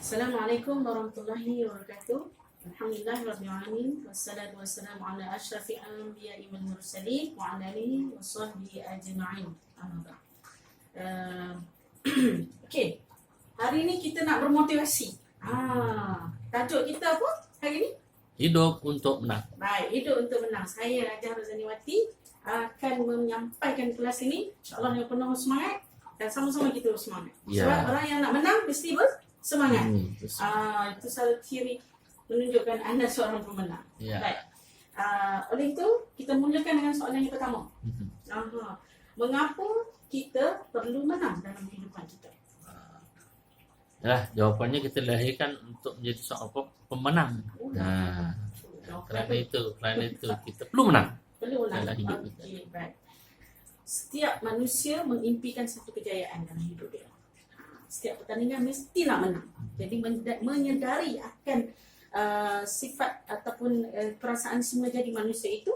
Assalamualaikum warahmatullahi wabarakatuh. Alhamdulillahirabbil alamin wassalatu wassalamu ala asyrafil anbiya'i wal mursalin wa ala alihi washabbihi ajma'in. Okey. Hari ni kita nak bermotivasi. Tajuk kita apa hari ni? Hidup untuk menang. Baik, hidup untuk menang. Saya Raja Rozaniwati akan menyampaikan kelas ini insya-Allah dengan penuh semangat dan sama-sama kita bersemangat. Ya. Sebab orang yang nak menang mesti bersemangat. Itu salah ciri menunjukkan anda seorang pemenang. Ya. Baik. Oleh itu kita mulakan dengan soalan yang pertama. Mengapa kita perlu menang dalam kehidupan kita? Jawapannya kita lahirkan untuk menjadi seorang pemenang. Kerana itu kita perlu menang. Perlu menang. Dalam hidup kita. Baik. Setiap manusia mengimpikan satu kejayaan dalam hidup dia. Setiap pertandingan mesti nak menang. Jadi menyedari akan sifat ataupun perasaan semua jadi manusia itu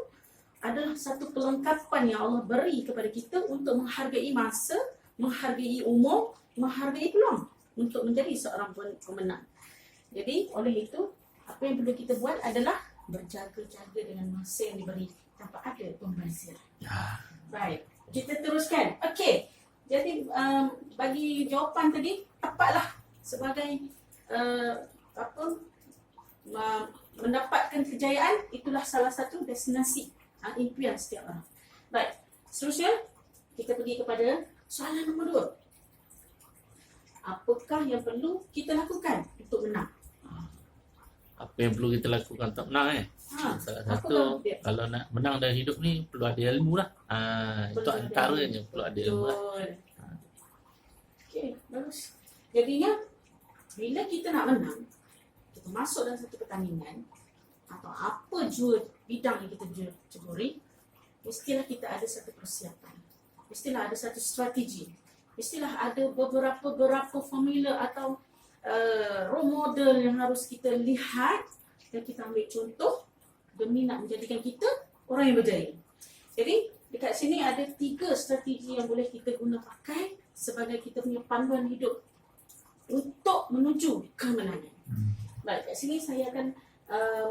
adalah satu kelengkapan yang Allah beri kepada kita untuk menghargai masa, menghargai umur, menghargai peluang untuk menjadi seorang pemenang. Jadi oleh itu apa yang perlu kita buat adalah berjaga-jaga dengan masa yang diberi tanpa ada pembazir. Baik, kita teruskan. Okey. Jadi bagi jawapan tadi tepatlah sebagai mendapatkan kejayaan itulah salah satu destinasi impian setiap orang. Baik, seterusnya kita pergi kepada soalan nombor 2. Apakah yang perlu kita lakukan untuk menang? Apa yang perlu kita lakukan untuk menang Salah satu, kalau nak menang dalam hidup ni perlu ada ilmu lah. Itu antaranya perlu ada ilmu lah. Okey, bagus. Jadinya bila kita nak menang, kita masuk dalam satu pertandingan atau apa jua bidang yang kita ceburi, mestilah kita ada satu persiapan. Mestilah ada satu strategi. Mestilah ada beberapa formula atau role model yang harus kita lihat dan kita ambil contoh demi nak menjadikan kita orang yang berjaya. Jadi dekat sini ada 3 strategi yang boleh kita guna pakai sebagai kita punya panduan hidup untuk menuju kemenangan. Baik, kat sini saya akan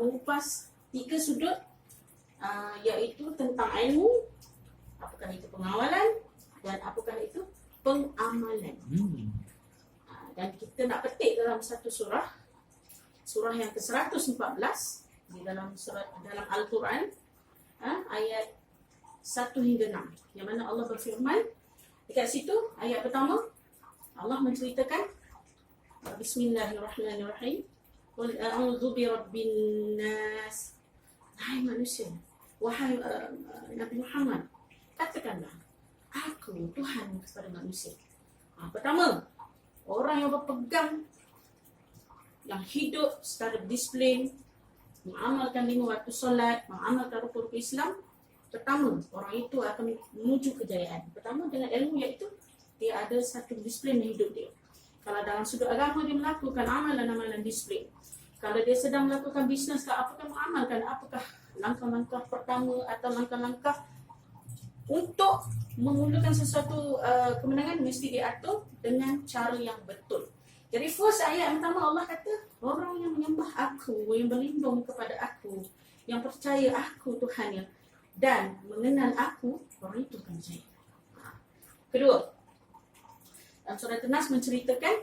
mengupas 3 sudut iaitu tentang ilmu, apakah itu pengawalan dan apakah itu pengamalan. Dan kita nak petik dalam satu surah yang ke-114 di dalam Al-Quran, ayat 1 hingga 6, yang mana Allah berfirman dekat situ. Ayat pertama Allah menceritakan Bismillahirrahmanirrahim. Qul a'udzu birabbin nas. Hai manusia, wahai Nabi Muhammad, katakanlah aku Tuhan kepada manusia. Pertama, orang yang berpegang, yang hidup secara disiplin, mengamalkan 5 waktu solat, mengamalkan rukun Islam, pertama, orang itu akan menuju kejayaan. Pertama, dengan ilmu, iaitu dia ada satu disiplin dalam hidup dia. Kalau dalam sudut agama dia melakukan amalan-amalan disiplin. Kalau dia sedang melakukan bisnes, apakah mengamalkan, apakah langkah-langkah pertama atau langkah-langkah untuk memulakan sesuatu kemenangan mesti diatur dengan cara yang betul. Jadi first ayat pertama Allah kata, orang yang menyembah aku, yang berlindung kepada aku, yang percaya aku Tuhannya dan mengenal aku, orang itu akan berjaya. Kedua, dalam surah An-Nas menceritakan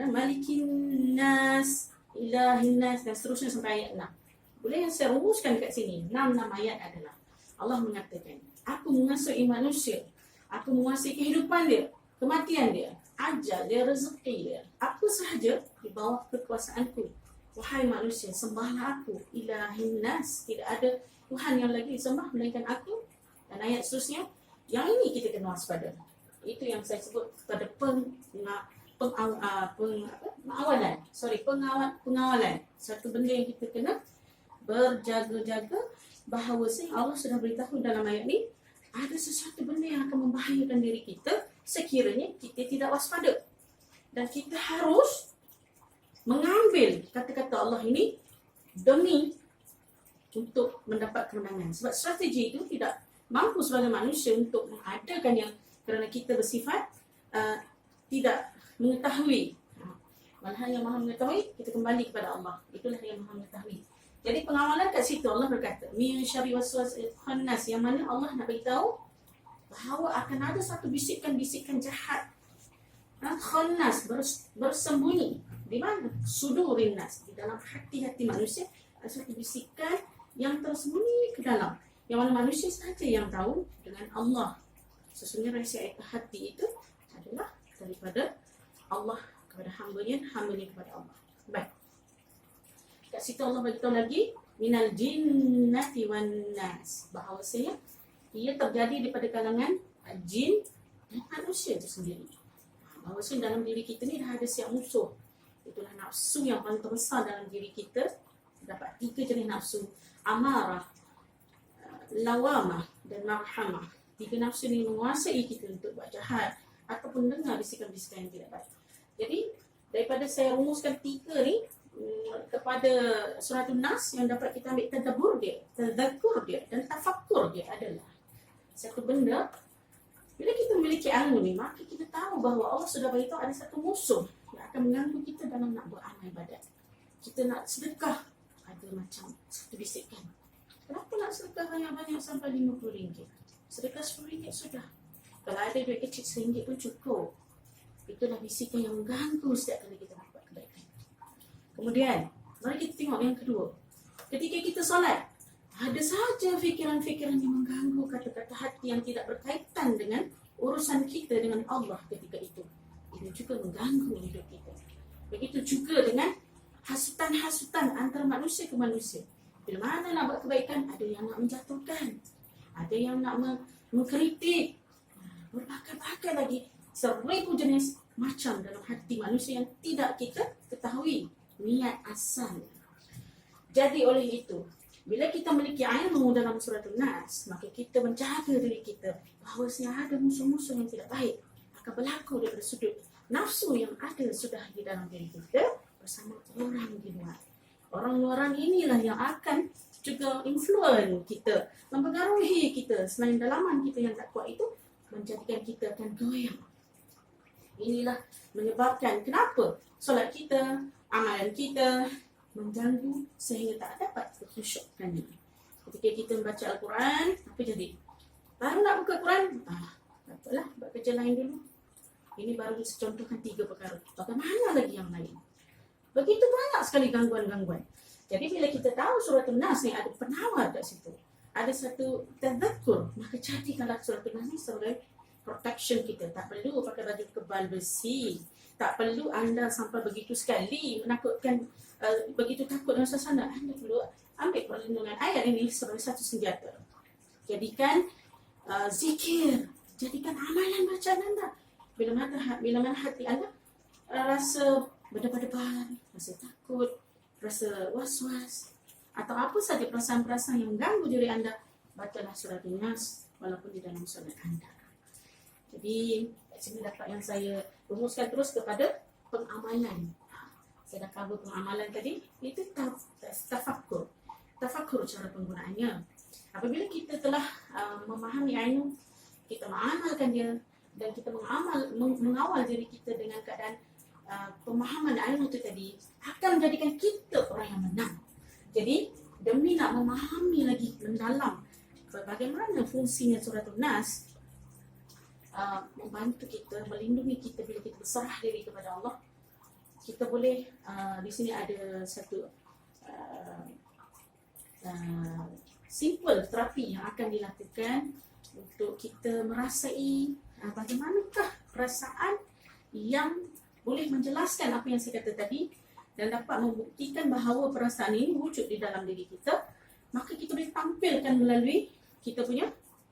Malikin nas, ilahin nas dan seterusnya sampai ayat 6. Boleh yang saya rumuskan kat sini, 6 ayat adalah Allah mengatakan, aku menguasai manusia, aku menguasai kehidupan dia, kematian dia, ajal dia, rezeki dia, apa sahaja di bawah kekuasaanku. Wahai manusia, sembahlah aku, ilahin nas, tidak ada Tuhan yang lagi disembah melainkan aku. Dan ayat seterusnya, yang ini kita kena waspada. Itu yang saya sebut pada pengawalan. Satu benda yang kita kena berjaga-jaga, bahawa Allah sudah beritahu dalam ayat ni ada sesuatu benda yang akan membahayakan diri kita sekiranya kita tidak waspada. Dan kita harus mengambil kata-kata Allah ini demi untuk mendapat kemenangan. Sebab strategi itu tidak mampu sebagai manusia untuk mengadakan yang, kerana kita bersifat tidak mengetahui. Malahan yang maha mengetahui, kita kembali kepada Allah. Itulah yang maha mengetahui. Jadi pengawalan kat situ Allah berkata, min syarri waswasil khannas, yang mana Allah nak beritahu bahawa akan ada satu bisikan-bisikan jahat. Khannas, bersembunyi. Di mana? Sudurin nas, di dalam hati-hati manusia ada satu bisikan yang tersembunyi ke dalam. Yang mana manusia sahaja yang tahu dengan Allah. Sesungguhnya rahsia hati itu adalah daripada Allah kepada hambanya kepada Allah. Baik. Kat situ Allah beritahu lagi minal jinnati wan nas, bahawasanya ia terjadi daripada kalangan jin dan manusia itu sendiri. Bahawasanya dalam diri kita ni dah ada siap musuh. Itulah nafsu yang paling terbesar dalam diri kita. Dapat 3 jenis nafsu, amarah, lawamah dan marhamah. 3 nafsu ni menguasai kita untuk buat jahat ataupun dengar bisikan-bisikan yang tidak baik. Jadi daripada saya rumuskan 3 ni kepada surah An-Nas, yang dapat kita ambil tadabbur dia, tadzakur dia dan tafakkur dia adalah satu benda. Bila kita memiliki ilmu ni, maka kita tahu bahawa Allah sudah beritahu ada satu musuh yang akan mengganggu kita dalam nak beramal ibadat. Kita nak sedekah, ada macam satu bisikan. Kenapa nak sedekah banyak-banyak sampai RM50? Sedekah RM10 sudah. Kalau ada duit kecil RM1 pun cukup. Itulah bisikan yang mengganggu setiap kali kita buat kebaikan. Kemudian, mari kita tengok yang kedua. Ketika kita solat, ada sahaja fikiran-fikiran yang mengganggu, kata-kata hati yang tidak berkaitan dengan urusan kita dengan Allah ketika itu. Ini juga mengganggu hidup kita. Begitu juga dengan hasutan-hasutan antara manusia ke manusia. Bila mana nak buat kebaikan, ada yang nak menjatuhkan, ada yang nak mengkritik, berbagai-bagai lagi, 1000 jenis macam dalam hati manusia yang tidak kita ketahui niat asal. Jadi oleh itu, bila kita memiliki ilmu dalam surah An-Nas, maka kita menjaga diri kita bahawa ada musuh-musuh yang tidak baik akan berlaku daripada sudut nafsu yang ada sudah di dalam diri kita bersama orang di luar. Orang luaran inilah yang akan juga influence kita, mempengaruhi kita. Selain dalaman kita yang tak kuat itu, menjadikan kita akan goyang. Inilah menyebabkan kenapa solat kita, amalan kita mengganggu sehingga tak dapat kekhusyukannya. Ketika kita membaca Al-Quran, apa jadi? Baru nak buka Quran, takpelah, buat kerja lain dulu. Ini baru dicontohkan 3 perkara. Bagaimana lagi yang lain? Begitu banyak sekali gangguan-gangguan. Jadi bila kita tahu surah An-Nas ni ada penawar kat situ, ada satu tadzakur, maka jadikanlah surah An-Nas ni sebagai protection kita. Tak perlu pakai baju kebal besi. Tak perlu anda sampai begitu sekali menakutkan, begitu takut dengan suasana. Anda perlu ambil perlindungan ayat ini sebagai satu senjata. Jadikan zikir, jadikan amalan bacaan anda. Bila mana hati anda rasa berdebar-debar, rasa takut, rasa was-was, atau apa saja perasaan-perasaan yang mengganggu diri anda, bacalah surah An-Nas walaupun di dalam solat anda. Jadi, kat sini dapat yang saya rumuskan terus kepada pengamalan. Saya dah cover pengamalan tadi, itu tafakkur. Tafakkur cara penggunaannya. Apabila kita telah memahami ilmu, kita mengamalkan dia, dan kita mengawal diri kita dengan keadaan pemahaman ilmu itu tadi, akan menjadikan kita orang yang menang. Jadi, demi nak memahami lagi mendalam bagaimana fungsinya surah An-Nas, membantu kita, melindungi kita bila kita berserah diri kepada Allah, kita boleh, di sini ada satu simple terapi yang akan dilakukan untuk kita merasai bagaimanakah perasaan yang boleh menjelaskan apa yang saya kata tadi dan dapat membuktikan bahawa perasaan ini wujud di dalam diri kita. Maka kita boleh tampilkan melalui kita punya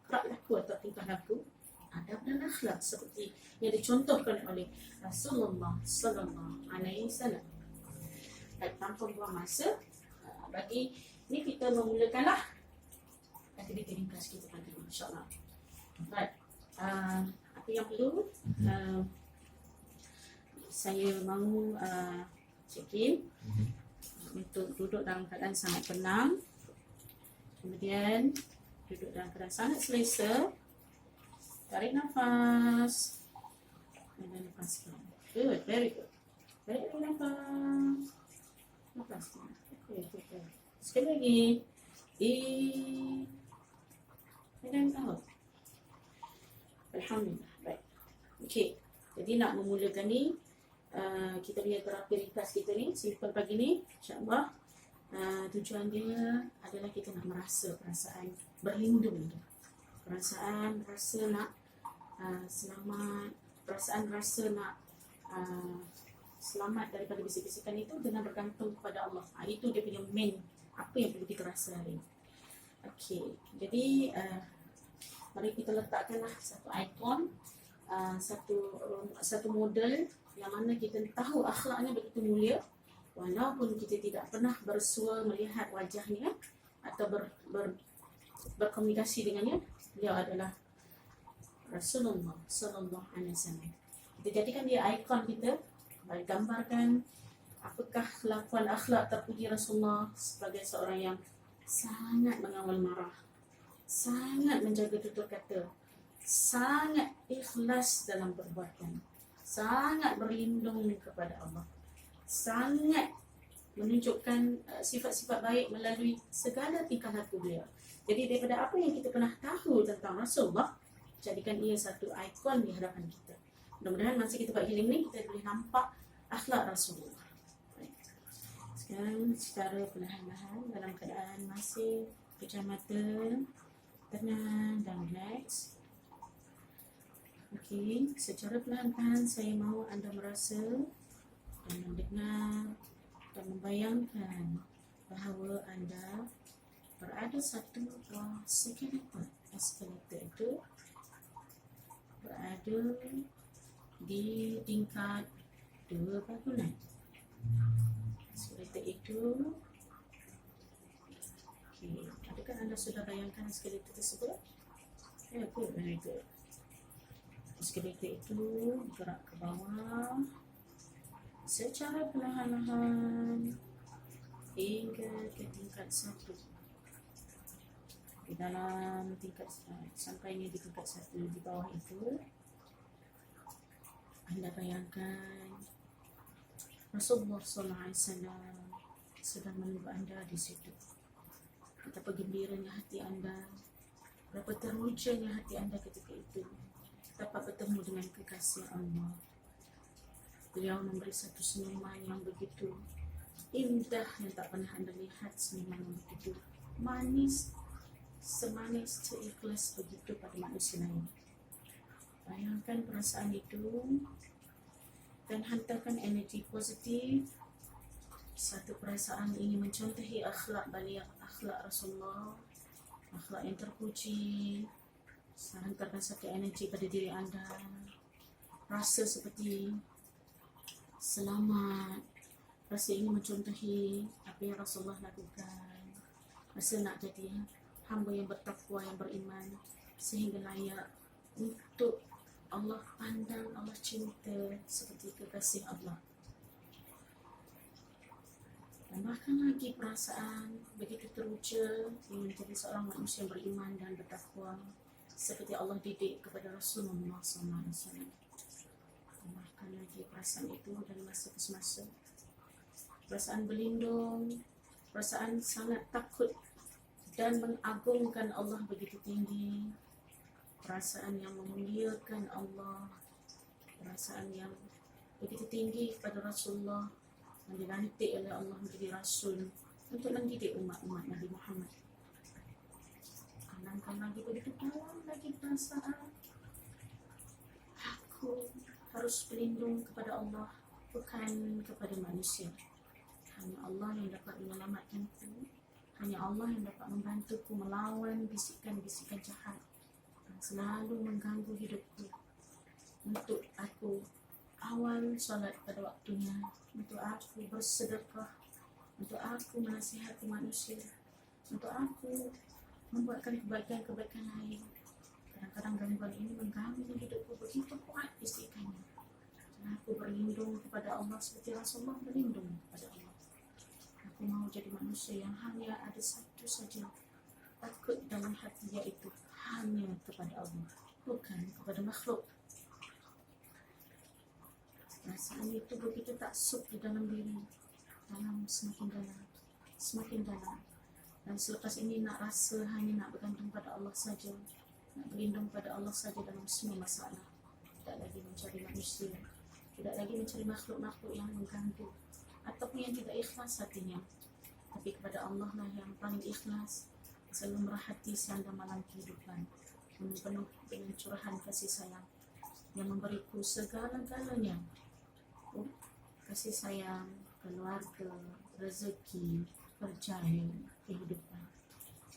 gerak laku atau tingkah laku, adab dan akhlak seperti yang dicontohkan oleh Rasulullah sallallahu alaihi wasallam. Baik, tanpa buang masa, bagi ni kita memulakanlah aktiviti ringkas kita pagi ini, insya-Allah. Baik, apa yang perlu saya mahu check-in untuk duduk dalam keadaan sangat tenang, kemudian duduk dalam keadaan sangat selesa. Tarik nafas, Lepaskan. Good, very good. Very good, nafas. Lepaskan. Okay. Sekali lagi. In and out. Alhamdulillah. Baik. Okey. Jadi nak memulakan ni, kita punya terapi ringkas kita ni, simple pagi ni, insyaAllah. Tujuan dia adalah kita nak merasa perasaan berlindung tu. Perasaan rasa nak selamat, perasaan rasa nak selamat daripada bisik-bisikan itu dengan bergantung kepada Allah. Itu dia punya main, apa yang perlu kita rasa hari ini. Okey, jadi mari kita letakkanlah satu ikon, satu model yang mana kita tahu akhlaknya begitu mulia, walaupun kita tidak pernah bersua melihat wajahnya atau berkomunikasi dengannya. Beliau adalah Rasulullah sallallahu alaihi wasallam. Kita jadikan dia ikon kita, bagi gambarkan apakah lakuan akhlak terpuji Rasulullah sebagai seorang yang sangat mengawal marah, sangat menjaga tutur kata, sangat ikhlas dalam perbuatan, sangat berlindung kepada Allah, sangat menunjukkan sifat-sifat baik melalui segala tingkah laku beliau. Jadi daripada apa yang kita pernah tahu tentang Rasulullah, jadikan ia satu ikon di hadapan kita. Mudah-mudahan masa kita buat healing ni, kita boleh nampak akhlak Rasulullah. Baik. Sekarang secara perlahan-lahan dalam keadaan masih pejam mata, tenang dan relax. Okey, secara perlahan-lahan saya mahu anda merasa dan mendengar dan membayangkan bahawa anda berada satu buah eskalator. Eskalator itu berada di tingkat 2 bangunan. Eskalator itu, okay, adakah anda sudah bayangkan eskalator tersebut? Ya, good, very good. Eskalator itu bergerak ke bawah secara perlahan-lahan hingga ke tingkat 1. Di dalam tingkat sampainya di tingkat 1 di bawah itu, anda bayangkan Rasulullah SAW sedang menunggu anda di situ. Betapa gembiranya hati anda, berapa terujanya hati anda ketika itu dapat bertemu dengan kekasih Allah. Beliau memberi satu senyuman yang begitu indah yang tak pernah anda lihat, senyuman yang begitu manis, semanis seikhlas begitu pada manusia lain. Bayangkan perasaan itu dan hantarkan energi positif. Satu perasaan ini mencontohi akhlak beliau, akhlak Rasulullah, akhlak yang terpuji. Hantarkan satu energi pada diri anda, rasa seperti selamat. Rasa ini mencontohi apa yang Rasulullah lakukan. Rasa nak jadi hamba yang bertakwa, yang beriman, sehingga layak untuk Allah pandang, Allah cinta seperti kekasih Allah. Tambahkan lagi perasaan begitu teruja ingin menjadi seorang manusia yang beriman dan bertakwa seperti Allah didik kepada Rasulullah SAW. Tambahkan lagi perasaan itu dari masa ke semasa. Perasaan berlindung, perasaan sangat takut dan mengagungkan Allah begitu tinggi, perasaan yang memuliakan Allah, perasaan yang begitu tinggi kepada Rasulullah yang dilantik oleh Allah menjadi Rasul untuk mendidik umat-umat Nabi Muhammad. Tanamkan lagi begitu dalam lagi perasaan, aku harus berlindung kepada Allah, bukan kepada manusia. Hanya Allah yang dapat menyelamatkanku, hanya Allah yang dapat membantuku melawan bisikan-bisikan jahat yang selalu mengganggu hidupku. Untuk aku awal solat pada waktunya, untuk aku bersedekah, untuk aku menasihati manusia, untuk aku membuatkan kebaikan-kebaikan lain. Kadang-kadang gangguan ini mengganggu hidupku begitu kuat bisikannya. Dan aku berlindung kepada Allah seperti Rasulullah berlindung kepada Allah. Aku mau jadi manusia yang hanya ada satu saja takut dalam hati, yaitu hanya kepada Allah, bukan kepada makhluk. Perasaan itu begitu tak suk di dalam diri, semakin dalam. Dan selepas ini nak rasa hanya nak bergantung pada Allah saja, nak berlindung pada Allah saja dalam semua masalah. Tidak lagi mencari manusia, tidak lagi mencari makhluk-makhluk yang mengganggu ataupun yang tidak ikhlas hatinya, tapi kepada Allah lah yang paling ikhlas, selalu merahati selanda malam kehidupan, penuh dengan curahan kasih sayang yang memberiku segala-galanya. Kasih sayang, keluarga, rezeki, perjaya, kehidupan.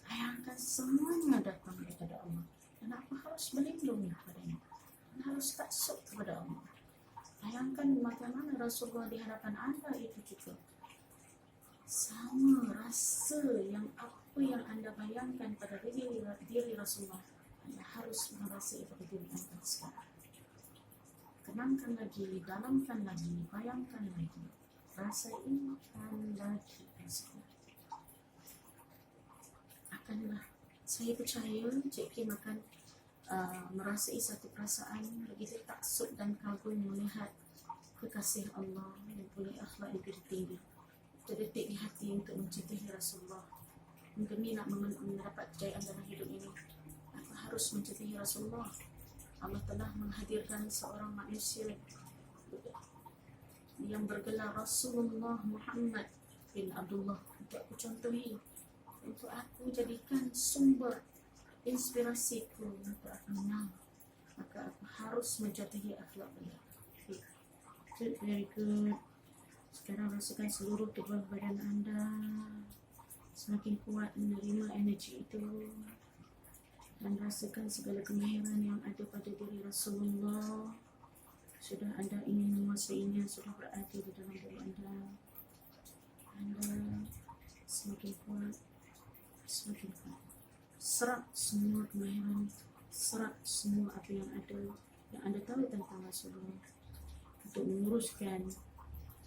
Bayangkan semuanya datang daripada Allah. Dan aku harus berlindung kepadanya. Dan harus taksub kepada Allah. Bayangkan bagaimana Rasulullah di hadapan anda itu juga. Sama rasa yang apa yang anda bayangkan pada diri Rasulullah, anda harus merasai pada diri anda sekarang. Kenangkan lagi, dalamkan lagi, bayangkan lagi, rasakan lagi. Akanlah saya percaya Cik Kim akan merasai satu perasaan begitu taksub dan kagum melihat kekasih Allah yang punya akhlak yang tinggi, terdetik di hati untuk mencintai Rasulullah. Demi nak mendapat kejayaan dalam hidup ini, aku harus mencintai Rasulullah. Allah telah menghadirkan seorang manusia yang bergelar Rasulullah Muhammad bin Abdullah untuk aku contohi, untuk aku jadikan sumber inspirasiku untuk aku menang. Maka aku harus menjatuhi akhlak beliau. Very good. Sekarang rasakan seluruh tubuh badan anda semakin kuat menerima energi itu, dan rasakan segala kemahiran yang ada pada diri Rasulullah. Sudah anda ingin menguasainya, sudah berada di dalam diri anda. Anda semakin kuat, semakin kuat. Serap semua kemahiran, serap semua apa yang ada, yang anda tahu tentang Rasulullah, untuk menguruskan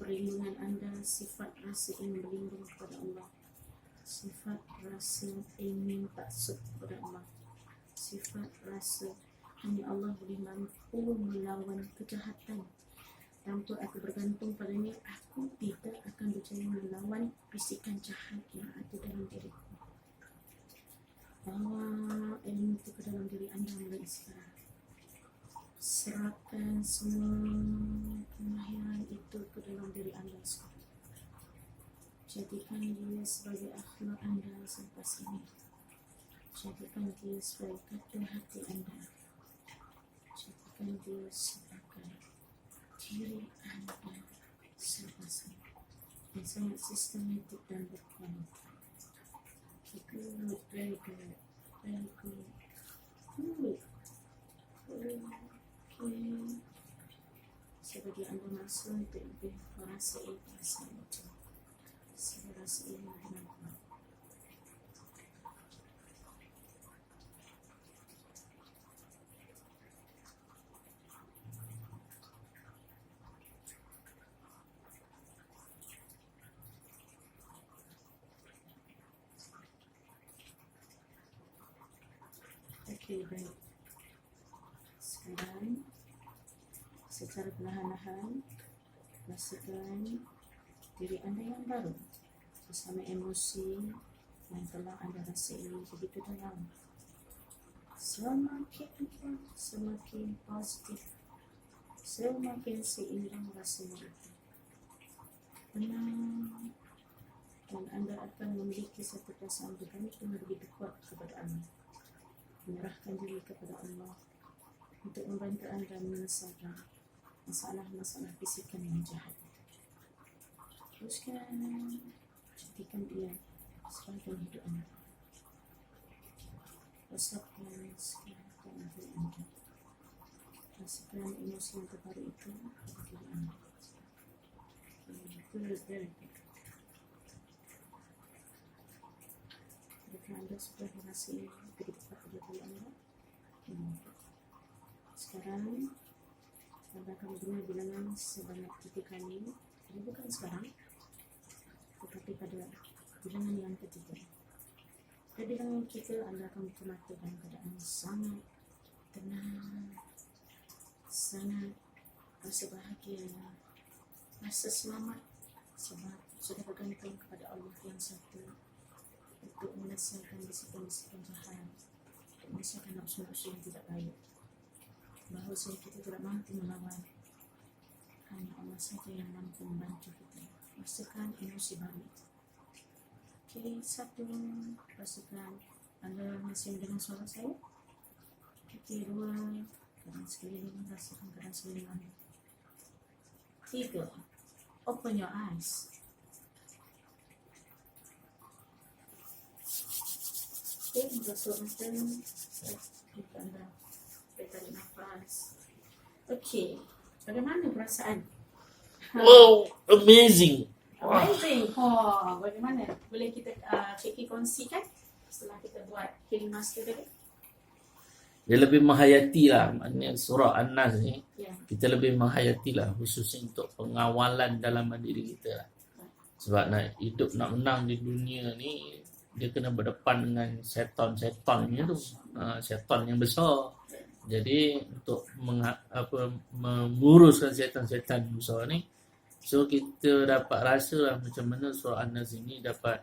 perlindungan anda, sifat rasa ingin berlindung kepada Allah, sifat rasa ingin taksub kepada Allah, sifat rasa hanya Allah boleh mampu melawan kejahatan. Dan untuk aku bergantung padanya, aku tidak akan berjaya melawan bisikan jahat yang ada dalam diriku. Bawa ilmu itu ke dalam diri anda mulai sekarang. Serapkan semua kemahiran itu ke dalam diri anda sekarang. Jadikan dia sebagai akhlak anda selepas ini. Jadikan dia sebagai kata hati anda. Jadikan dia sebagai diri anda selepas ini. Yang sangat sistematik dan berkualitas. Good, very good, very good. Good. Okay. Sebagai anda masa untuk lebih merasai perasaan itu, saya rasa ini dengan kuat. Okay, baik. Sekarang secara perlahan-lahan rasakan diri anda yang baru bersama emosi yang telah anda rasai begitu dalam. Semakin kuat, semakin positif, semakin seimbang rasanya itu. Tenang, dan anda akan memiliki satu perasaan bergantung begitu kuat kepada Allah. Menyerahkan diri kepada Allah untuk membantu anda menyelesaikan masalah-masalah fisikan yang jahat. Teruskan, jadikan dia sebagai hidup anda. Rasakan sekarang diri anda. Rasakan emosi yang terbaru itu pada diri anda. Good, very good. Jika anda sudah merasai begitu pada diri anda, sekarang anda akan mendengar bilangan sebanyak 3 kali. Jadi bukan sekarang, tetapi pada bilangan yang ketiga. Pada bilangan ketiga, anda akan buka mata dalam keadaan sangat tenang, sangat rasa bahagia, rasa selamat sebab sudah bergantung kepada Allah yang satu untuk menyelesaikan bisikan-bisikan jahat, untuk menyelesaikan nafsu-nafsu yang tidak baik. Bahawa kita tidak mampu melawan, hanya Allah saja yang mampu membantu kita. Rasakan emosi baru. Okey, satu, rasakan anda masih mendengar suara saya. Okey, dua, keadaan sekeliling, rasakan keadaan sekeliling anda. Tiga, open your eyes. Okey, basuh mata, buka anda, tarik nafas. Okey, bagaimana perasaan? Wow, amazing. Amazing. Oh, bagaimana? Boleh kita Cik kongsikan setelah kita buat healing master tadi? Dia lebih menghayati lah. Maknanya surah An-Nas ni, Ya. kita lebih menghayati lah, khususnya untuk pengawalan dalam diri kita lah. Sebab nak hidup, nak menang di dunia ni, dia kena berdepan dengan syaitan-syaitannya tu. Syaitan yang besar. Jadi untuk menguruskan syaitan-syaitan besar ni, so kita dapat rasa lah macam mana surah An-Nas ini dapat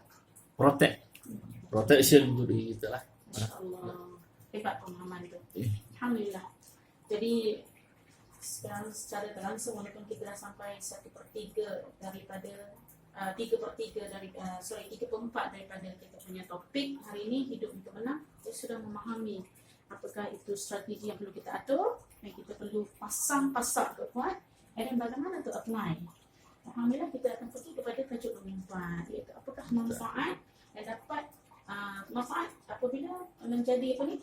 protection untuk diri kita lah. Masya-Allah. Hebat pemahaman tu. Alhamdulillah. Jadi sekarang secara langsung walaupun kita dah sampai 1/3 daripada 3/4 dari 3/4 daripada kita punya topik hari ini, hidup untuk menang, kita sudah memahami apakah itu strategi yang perlu kita atur, yang kita perlu pasang-pasang kuat, dan bagaimana tu apply. Alhamdulillah kita akan pergi kepada tajuk bermanfaat, iaitu apakah manfaat yang dapat manfaat apabila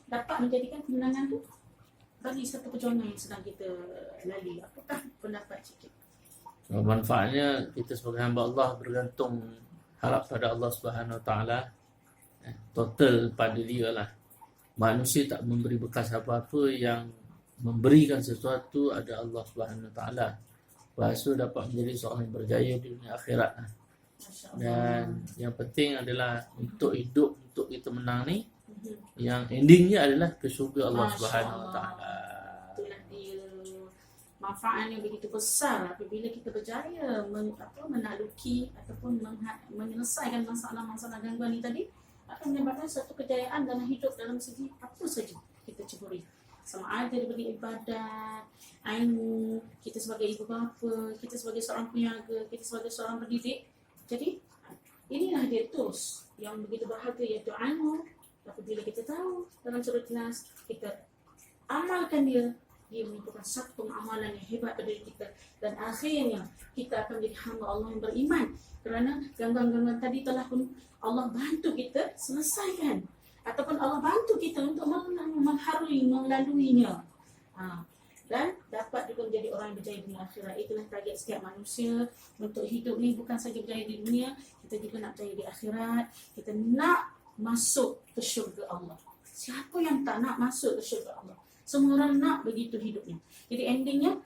dapat menjadikan kemenangan tu bagi satu perjuangan yang sedang kita lalui. Apakah pendapat Cik? Manfaatnya kita sebagai hamba Allah bergantung harap pada Allah Subhanahu Wa Taala, total pada dia lah. Manusia tak memberi bekas apa-apa, yang memberikan sesuatu ada Allah Subhanahu Wa Taala. Lepas tu dapat menjadi seorang yang berjaya di dunia akhirat. Dan yang penting adalah untuk hidup, untuk kita menang ni, yang endingnya adalah ke syurga Allah Subhanahu Wa Taala. Itulah dia manfaat yang begitu besar apabila kita berjaya menaklukki ataupun menyelesaikan masalah-masalah gangguan ini tadi, akan menyebabkan satu kejayaan dalam hidup dalam segi apa saja kita ceburi. Sama ada daripada ibadat, ilmu, kita sebagai ibu bapa, kita sebagai seorang peniaga, kita sebagai seorang pendidik. Jadi inilah dia tools yang begitu berharga, iaitu ilmu. Apabila kita tahu dalam sudut jelas, kita amalkan dia merupakan satu amalan yang hebat pada diri kita, dan akhirnya kita akan menjadi hamba Allah yang beriman, kerana gangguan-gangguan tadi telah pun Allah bantu kita selesaikan, ataupun Allah bantu kita untuk melaluinya, dan dapat juga menjadi orang yang berjaya di akhirat. Itulah target setiap manusia untuk hidup ni, bukan saja berjaya di dunia, kita juga nak berjaya di akhirat. Kita nak masuk ke syurga Allah. Siapa yang tak nak masuk ke syurga Allah? Semua orang nak begitu hidupnya. Jadi endingnya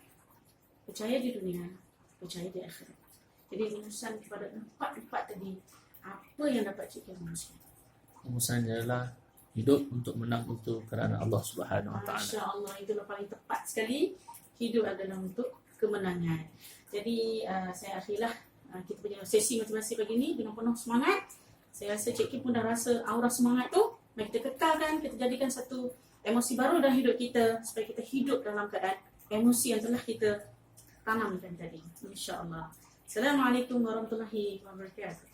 berjaya di dunia, berjaya di akhirat. Jadi rumusan kepada empat tadi, apa yang dapat cipta manusia? Rumusannya adalah hidup untuk menang itu kerana Allah Subhanahu Wa Taala. Masya-Allah, itulah paling tepat sekali. Hidup adalah untuk kemenangan. Jadi saya akhirlah kita punya sesi motivasi pagi ini dengan penuh semangat. Saya rasa Cik Kim pun dah rasa aura semangat tu. Mari kita kekalkan, kita jadikan satu emosi baru dalam hidup kita, supaya kita hidup dalam keadaan emosi yang telah kita tanamkan tadi. InsyaAllah. Assalamualaikum warahmatullahi wabarakatuh.